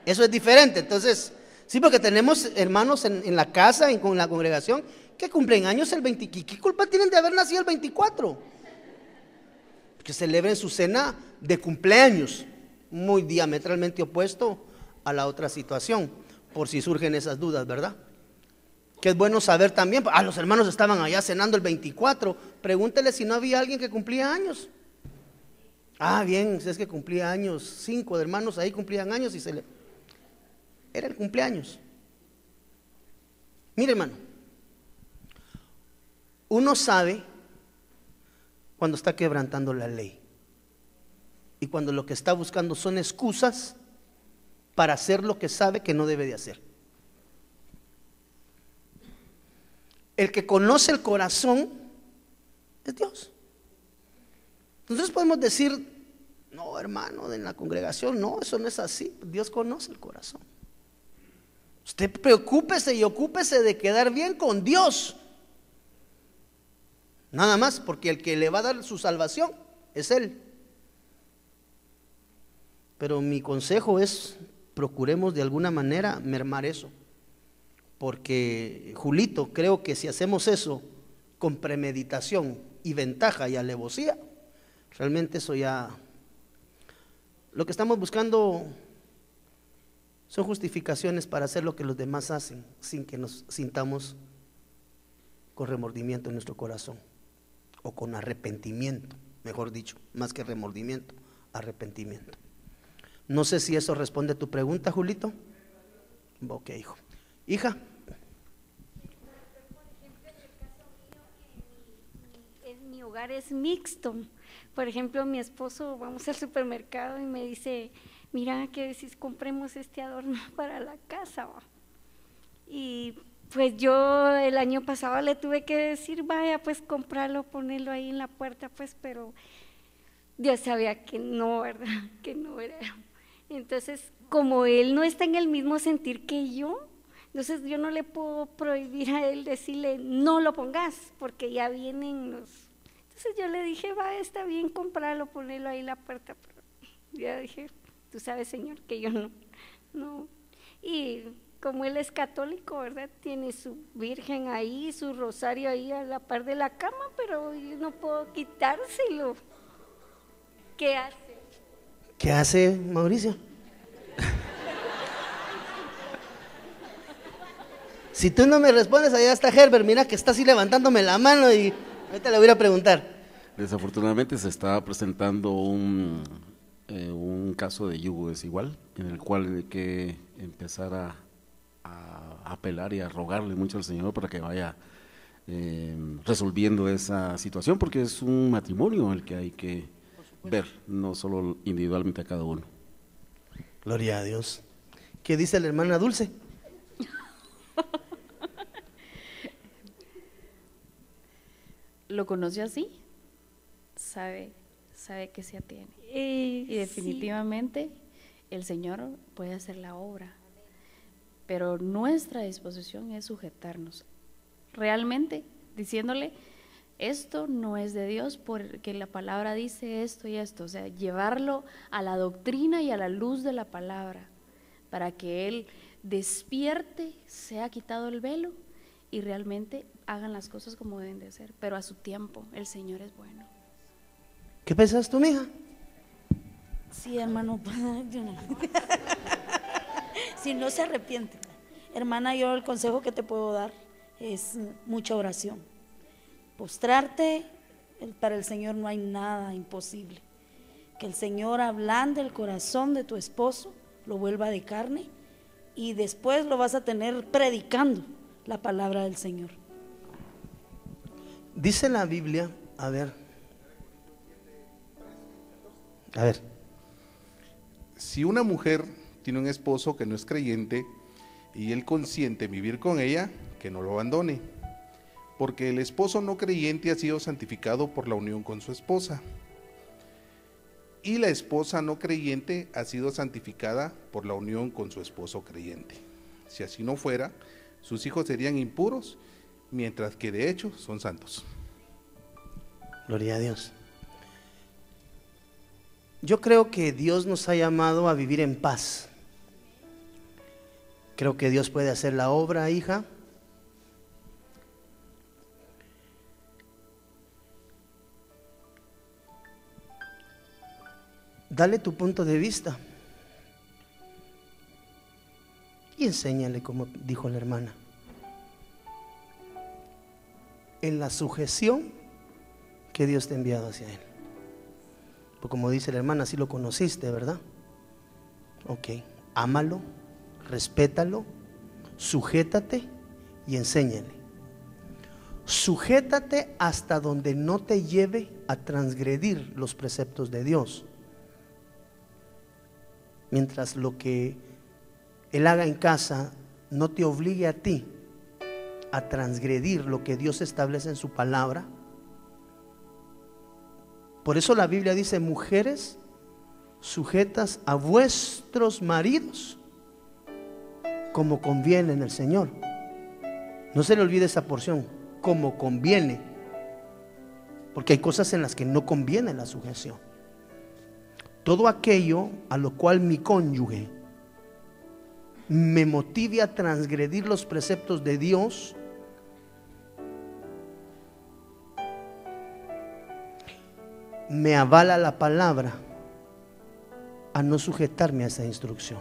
Eso es diferente. Entonces, sí, porque tenemos hermanos en la casa, en la congregación, que cumplen años el 20. ¿Qué culpa tienen de haber nacido el 24? Que celebren su cena de cumpleaños, muy diametralmente opuesto a la otra situación, por si surgen esas dudas, ¿verdad? Que es bueno saber también. Los hermanos estaban allá cenando el 24. Pregúntele si no había alguien que cumplía años. Bien, si es que cumplía años. 5 hermanos ahí cumplían años y era el cumpleaños. Mire, hermano, uno sabe cuando está quebrantando la ley y cuando lo que está buscando son excusas para hacer lo que sabe que no debe de hacer. El que conoce el corazón es Dios. Nosotros podemos decir, no, hermano, en la congregación, no, eso no es así. Dios conoce el corazón. Usted preocúpese y ocúpese de quedar bien con Dios. Nada más, porque el que le va a dar su salvación es Él. Pero mi consejo es, procuremos de alguna manera mermar eso. Porque, Julito, creo que si hacemos eso con premeditación y ventaja y alevosía, realmente eso ya... Lo que estamos buscando son justificaciones para hacer lo que los demás hacen, sin que nos sintamos con remordimiento en nuestro corazón, o con arrepentimiento, mejor dicho, más que remordimiento, arrepentimiento. No sé si eso responde a tu pregunta, Julito. Ok, hijo. Hija. Mi hogar es mixto. Por ejemplo, mi esposo, vamos al supermercado y me dice, mira, ¿qué decís? Compremos este adorno para la casa. Y pues yo el año pasado le tuve que decir, vaya, pues comprarlo, ponerlo ahí en la puerta, pues, pero Dios sabía que no, ¿verdad? Que no era. Entonces, como él no está en el mismo sentir que yo, entonces yo no le puedo prohibir a él decirle, no lo pongas, porque ya vienen los... Entonces yo le dije, va, está bien comprarlo, ponerlo ahí en la puerta, pero ya dije, tú sabes, Señor, que yo no. Y como él es católico, ¿verdad? Tiene su virgen ahí, su rosario ahí a la par de la cama, pero yo no puedo quitárselo. ¿Qué hace? ¿Qué hace, Mauricio? Si tú no me respondes, allá está Herbert, mira que está así levantándome la mano y ahorita le voy a preguntar. Desafortunadamente se está presentando un caso de yugo desigual, en el cual hay que empezar a apelar y a rogarle mucho al Señor para que vaya resolviendo esa situación, porque es un matrimonio el que hay que ver, no solo individualmente a cada uno. Gloria a Dios. ¿Qué dice la hermana Dulce? ¿Lo conoce así? Sabe que se atiene. Y definitivamente el Señor puede hacer la obra, pero nuestra disposición es sujetarnos realmente, diciéndole, esto no es de Dios porque la palabra dice esto y esto, o sea, llevarlo a la doctrina y a la luz de la palabra, para que Él despierte, sea quitado el velo y realmente hagan las cosas como deben de ser, pero a su tiempo. El Señor es bueno. ¿Qué pensás tú, mija? Sí, hermano, yo no. Si no se arrepiente. Hermana, yo el consejo que te puedo dar es mucha oración. Postrarte, para el Señor no hay nada imposible. Que el Señor ablande el corazón de tu esposo, lo vuelva de carne, y después lo vas a tener predicando la palabra del Señor. Dice la Biblia, a ver. Si una mujer tiene un esposo que no es creyente y él consiente vivir con ella, que no lo abandone, porque el esposo no creyente ha sido santificado por la unión con su esposa, y la esposa no creyente ha sido santificada por la unión con su esposo creyente. Si así no fuera, sus hijos serían impuros, mientras que de hecho son santos. Gloria a Dios. Yo creo que Dios nos ha llamado a vivir en paz. Creo que Dios puede hacer la obra, hija. Dale tu punto de vista y enséñale, como dijo la hermana, en la sujeción que Dios te ha enviado hacia Él. Pues como dice la hermana, así lo conociste, ¿verdad? Ok, ámalo, respétalo, sujétate y enséñale. Sujétate hasta donde no te lleve a transgredir los preceptos de Dios. Mientras lo que Él haga en casa no te obligue a ti a transgredir lo que Dios establece en su palabra, Por eso la Biblia dice: mujeres, sujetas a vuestros maridos, como conviene en el Señor. No se le olvide esa porción, como conviene, porque hay cosas en las que no conviene la sujeción. Todo aquello a lo cual mi cónyuge me motive a transgredir los preceptos de Dios, me avala la palabra a no sujetarme a esa instrucción.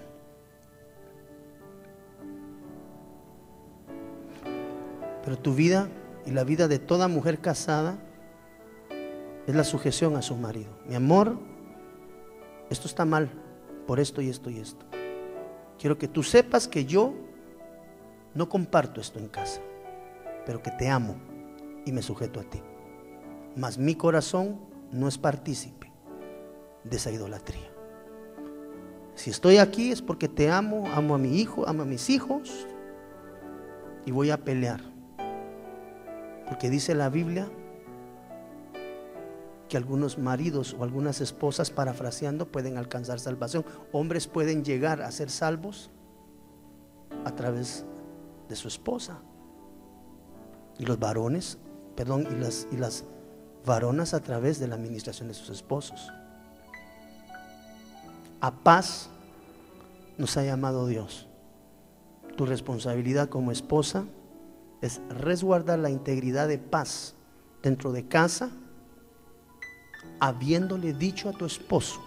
Pero tu vida y la vida de toda mujer casada es la sujeción a su marido. Mi amor, esto está mal por esto y esto y esto. Quiero que tú sepas que yo no comparto esto en casa, pero que te amo y me sujeto a ti. Mas mi corazón no es partícipe de esa idolatría. Si estoy aquí es porque te amo, amo a mi hijo, amo a mis hijos, y voy a pelear. Porque dice la Biblia que algunos maridos o algunas esposas, parafraseando, pueden alcanzar salvación. Hombres pueden llegar a ser salvos a través de su esposa. Y los varones, perdón, y las varonas a través de la administración de sus esposos. A paz nos ha llamado Dios. Tu responsabilidad como esposa es resguardar la integridad de paz dentro de casa, habiéndole dicho a tu esposo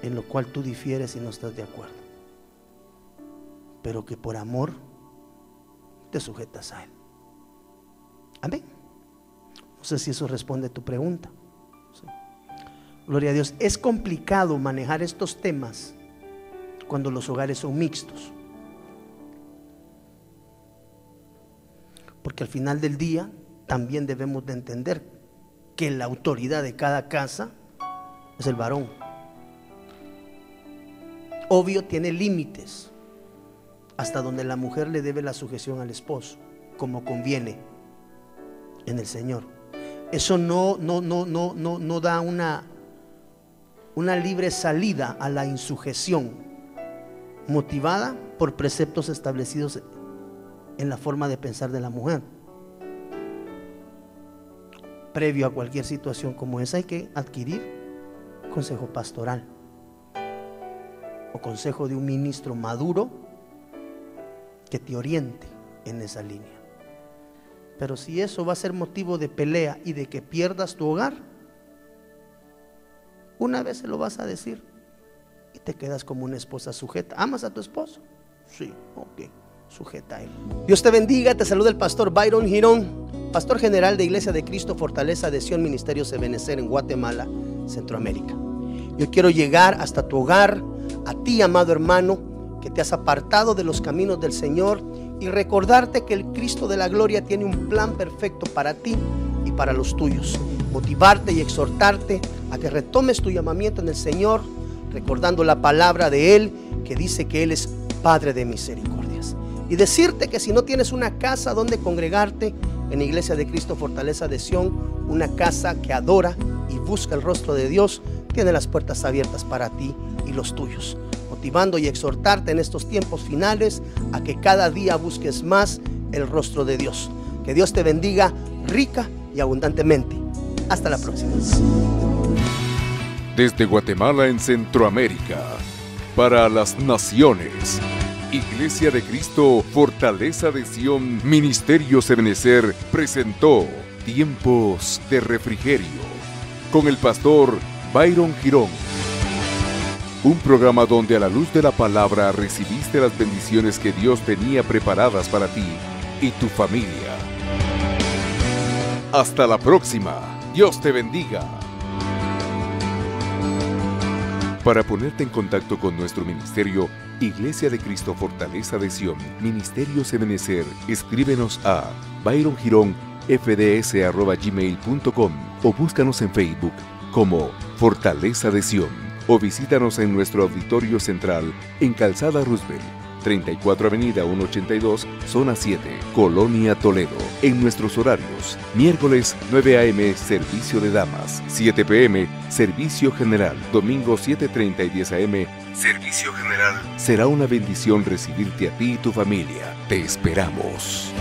en lo cual tú difieres y no estás de acuerdo, pero que por amor te sujetas a él. Amén. No sé si eso responde a tu pregunta. Sí. Gloria a Dios. Es complicado manejar estos temas cuando los hogares son mixtos, porque al final del día también debemos de entender que la autoridad de cada casa es el varón. Obvio, tiene límites hasta donde la mujer le debe la sujeción al esposo, como conviene en el Señor. Eso no da una libre salida a la insujeción motivada por preceptos establecidos en la forma de pensar de la mujer. Previo a cualquier situación como esa hay que adquirir consejo pastoral o consejo de un ministro maduro que te oriente en esa línea. Pero si eso va a ser motivo de pelea y de que pierdas tu hogar, una vez se lo vas a decir y te quedas como una esposa sujeta. ¿Amas a tu esposo? Sí, ok, sujeta a él. Dios te bendiga, te saluda el pastor Byron Girón, pastor general de Iglesia de Cristo Fortaleza de Sion Ministerios Ebenecer en Guatemala, Centroamérica. Yo quiero llegar hasta tu hogar, a ti, amado hermano, que te has apartado de los caminos del Señor, y recordarte que el Cristo de la gloria tiene un plan perfecto para ti y para los tuyos. Motivarte y exhortarte a que retomes tu llamamiento en el Señor, recordando la palabra de Él que dice que Él es Padre de misericordias. Y decirte que si no tienes una casa donde congregarte, en Iglesia de Cristo Fortaleza de Sion, una casa que adora y busca el rostro de Dios, tiene las puertas abiertas para ti y los tuyos, motivando y exhortarte en estos tiempos finales a que cada día busques más el rostro de Dios. Que Dios te bendiga rica y abundantemente. Hasta la próxima. Desde Guatemala en Centroamérica, para las naciones, Iglesia de Cristo Fortaleza de Sion Ministerios Ebenecer presentó Tiempos de Refrigerio con el pastor Byron Girón. Un programa donde a la luz de la palabra recibiste las bendiciones que Dios tenía preparadas para ti y tu familia. Hasta la próxima. Dios te bendiga. Para ponerte en contacto con nuestro ministerio, Iglesia de Cristo Fortaleza de Sion Ministerios Ebenecer, escríbenos a byrongironfds@gmail.com o búscanos en Facebook como Fortaleza de Sion, o visítanos en nuestro auditorio central en Calzada Roosevelt, 34 Avenida 182, Zona 7, Colonia Toledo. En nuestros horarios: miércoles 9 a.m. servicio de damas, 7 p.m. servicio general, domingo 7:30 y 10 a.m. servicio general. Será una bendición recibirte a ti y tu familia. Te esperamos.